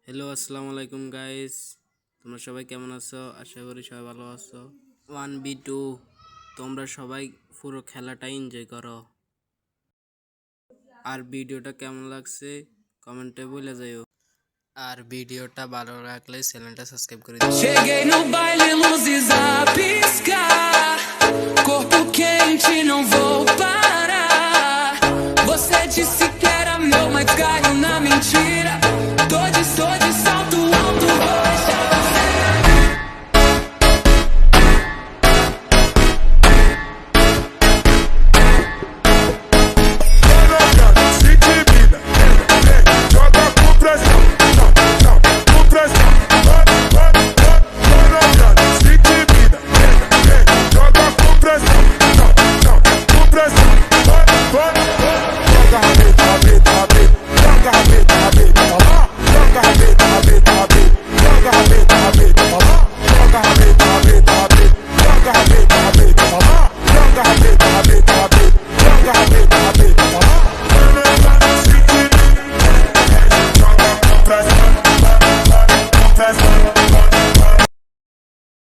হ্যালো আসসালামু আলাইকুম গাইস, তোমরা সবাই কেমন আছো? আশা করি সবাই ভালো আছো। 1v2 তোমরা সবাই পুরো খেলাটা এনজয় করো। আর ভিডিওটা কেমন লাগছে কমেন্টে বলে যাও। আর ভিডিওটা ভালো লাগলে চ্যানেলটা সাবস্ক্রাইব করে দিও। Cheguei no baile, luzes a piscar. Corpo quente, não vou parar. Você disse que era meu, mas caiu na mentira.